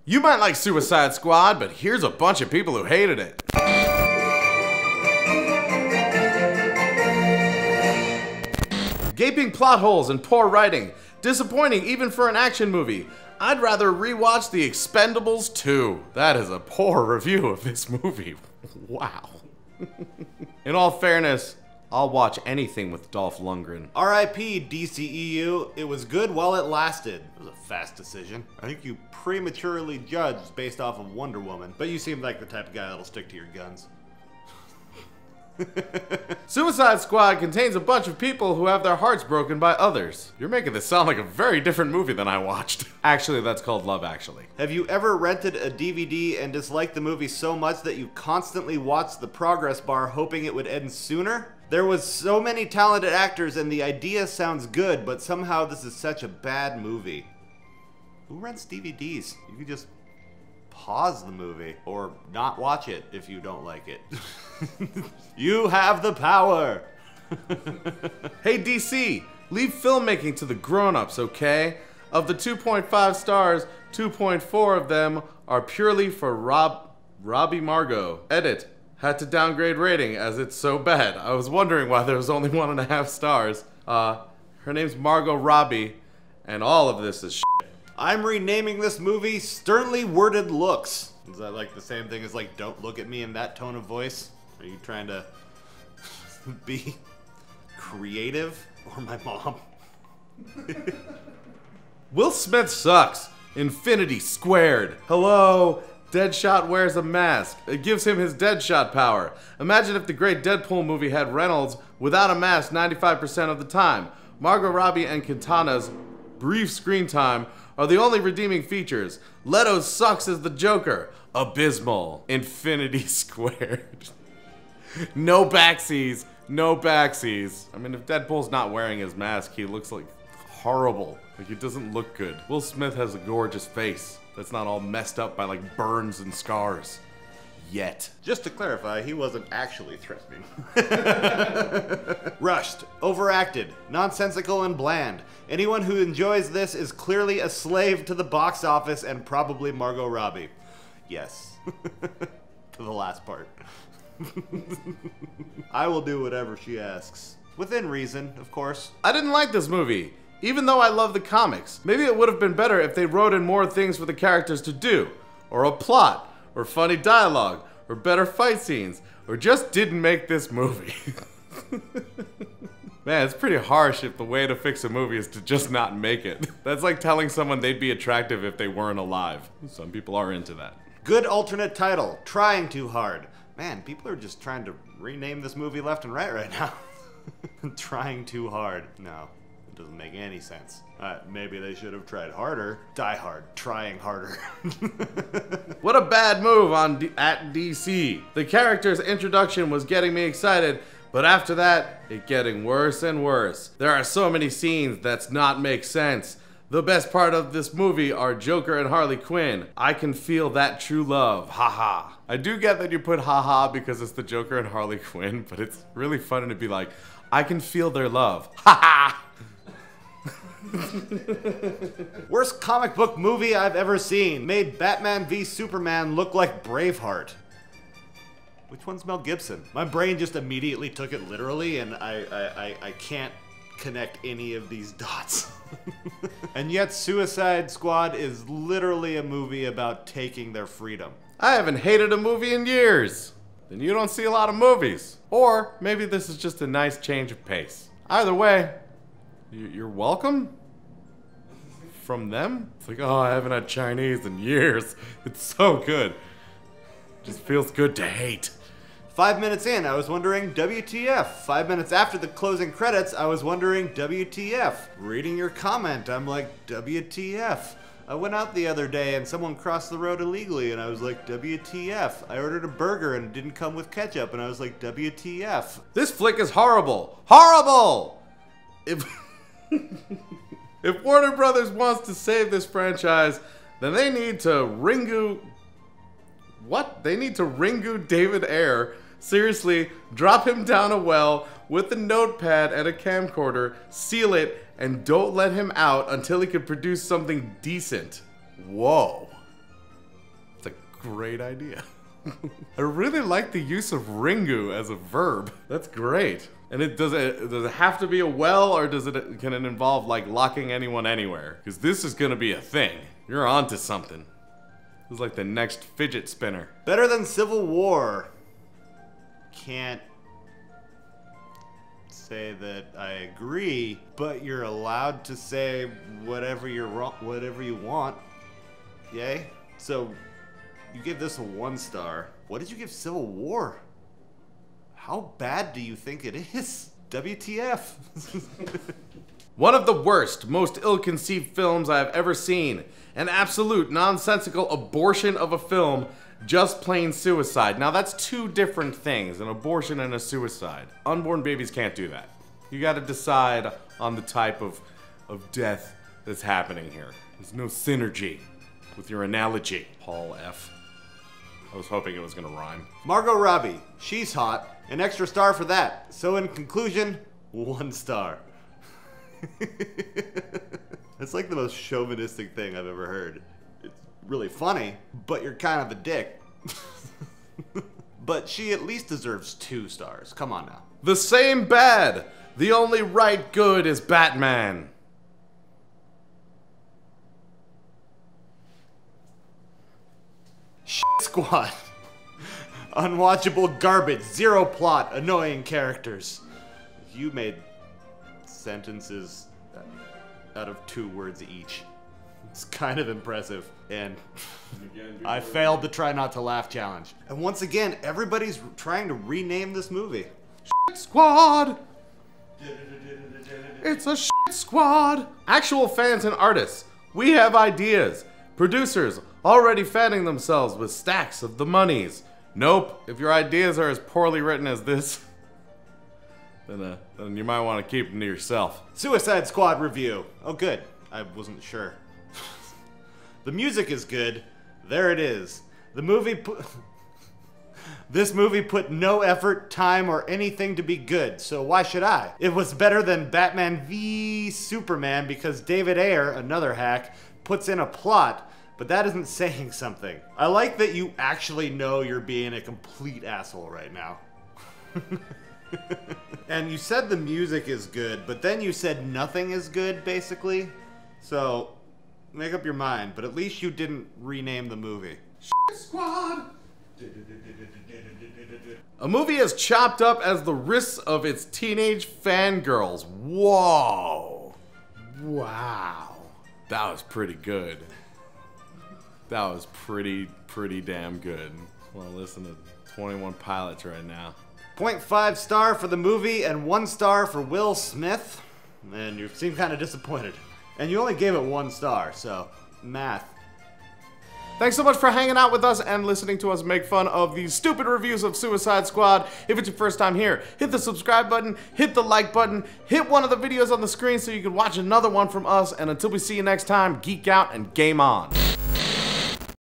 You might like Suicide Squad, but here's a bunch of people who hated it. Gaping plot holes and poor writing. Disappointing even for an action movie. I'd rather rewatch The Expendables 2. That is a poor review of this movie. Wow. In all fairness, I'll watch anything with Dolph Lundgren. R.I.P. DCEU. It was good while it lasted. It was a fast decision. I think you prematurely judged based off of Wonder Woman, but you seem like the type of guy that'll stick to your guns. Suicide Squad contains a bunch of people who have their hearts broken by others. You're making this sound like a very different movie than I watched. Actually, that's called Love Actually. Have you ever rented a DVD and disliked the movie so much that you constantly watched the progress bar hoping it would end sooner? There was so many talented actors and the idea sounds good, but somehow this is such a bad movie. Who rents DVDs? You could just pause the movie or not watch it if you don't like it. You have the power. Hey DC, leave filmmaking to the grown-ups, okay? Of the 2.5 stars, 2.4 of them are purely for Robbie Margot. Edit. Had to downgrade rating as it's so bad. I was wondering why there was only 1.5 stars. Her name's Margot Robbie, and all of this is shit. I'm renaming this movie Sternly Worded Looks. Is that like the same thing as like, don't look at me in that tone of voice? Are you trying to be creative? Or my mom? Will Smith sucks. Infinity squared. Hello? Deadshot wears a mask. It gives him his Deadshot power. Imagine if the great Deadpool movie had Reynolds without a mask 95% of the time. Margot Robbie and Quintana's brief screen time are the only redeeming features. Leto sucks as the Joker. Abysmal. Infinity squared. No backsies. No backsies. I mean, if Deadpool's not wearing his mask, he looks like horrible. Like, he doesn't look good. Will Smith has a gorgeous face that's not all messed up by like burns and scars. Yet. Just to clarify, he wasn't actually threatening. Rushed, overacted, nonsensical, and bland. Anyone who enjoys this is clearly a slave to the box office and probably Margot Robbie. Yes. To the last part. I will do whatever she asks. Within reason, of course. I didn't like this movie, even though I love the comics. Maybe it would have been better if they wrote in more things for the characters to do, or a plot, or funny dialogue, or better fight scenes, or just didn't make this movie. Man, it's pretty harsh if the way to fix a movie is to just not make it. That's like telling someone they'd be attractive if they weren't alive. Some people are into that. Good alternate title, Trying Too Hard. Man, people are just trying to rename this movie left and right now. Trying Too Hard. No, it doesn't make any sense. Maybe they should have tried harder. Die Hard, trying harder. What a bad move at DC. The character's introduction was getting me excited, but after that, it getting worse and worse. There are so many scenes that's not make sense. The best part of this movie are Joker and Harley Quinn. I can feel that true love, haha. I do get that you put haha because it's the Joker and Harley Quinn, but it's really funny to be like, I can feel their love, haha. Worst comic book movie I've ever seen. Made Batman v Superman look like Braveheart. Which one's Mel Gibson? My brain just immediately took it literally, and I can't connect any of these dots. And yet Suicide Squad is literally a movie about taking their freedom. I haven't hated a movie in years. Then you don't see a lot of movies. Or maybe this is just a nice change of pace. Either way, you're welcome from them. It's like, oh, I haven't had Chinese in years. It's so good. Just feels good to hate. 5 minutes in, I was wondering, WTF? 5 minutes after the closing credits, I was wondering, WTF? Reading your comment, I'm like, WTF? I went out the other day and someone crossed the road illegally and I was like, WTF? I ordered a burger and it didn't come with ketchup and I was like, WTF? This flick is horrible. Horrible! If Warner Brothers wants to save this franchise, then they need to Ringu... What? They need to Ringu David Ayer. Seriously, drop him down a well with a notepad and a camcorder, seal it, and don't let him out until he can produce something decent. Whoa. great idea. I really like the use of ringu as a verb. That's great. And does it have to be a well, or can it involve like locking anyone anywhere? Because this is gonna be a thing. You're onto something. This is like the next fidget spinner. Better than Civil War. Can't say that I agree, but you're allowed to say whatever you want. Yay? So you give this a 1 star. What did you give Civil War? How bad do you think it is? WTF? One of the worst, most ill-conceived films I have ever seen. An absolute nonsensical abortion of a film, just plain suicide. Now that's 2 different things, an abortion and a suicide. Unborn babies can't do that. You gotta decide on the type of death that's happening here. There's no synergy with your analogy, Paul F. I was hoping it was gonna rhyme. Margot Robbie, she's hot. An extra star for that. So in conclusion, 1 star. It's like the most chauvinistic thing I've ever heard. It's really funny, but you're kind of a dick. But she at least deserves 2 stars. Come on now. The same bad. The only right good is Batman. Shit Squad. Unwatchable garbage, 0 plot, annoying characters. You made sentences out of 2 words each. It's kind of impressive, and I failed the try not to laugh challenge. And once again, everybody's trying to rename this movie. Shit Squad. It's a shit squad. Actual fans and artists, we have ideas. Producers already fanning themselves with stacks of the monies. Nope, if your ideas are as poorly written as this, then you might want to keep them to yourself. Suicide Squad review. Oh good, I wasn't sure. The music is good. There it is. The movie This movie put no effort, time, or anything to be good, so why should I? It was better than Batman v Superman because David Ayer, another hack, puts in a plot, but that isn't saying something. I like that you actually know you're being a complete asshole right now. And you said the music is good, but then you said nothing is good, basically. So, make up your mind, but at least you didn't rename the movie. Shit Squad! A movie as chopped up as the wrists of its teenage fangirls. Whoa! Wow. That was pretty good. That was pretty damn good. Well, listen to 21 Pilots right now. 0.5 star for the movie and 1 star for Will Smith. And you seem kind of disappointed. And you only gave it 1 star, so math. Thanks so much for hanging out with us and listening to us make fun of these stupid reviews of Suicide Squad. If it's your first time here, hit the subscribe button, hit the like button, hit one of the videos on the screen so you can watch another one from us. And until we see you next time, geek out and game on.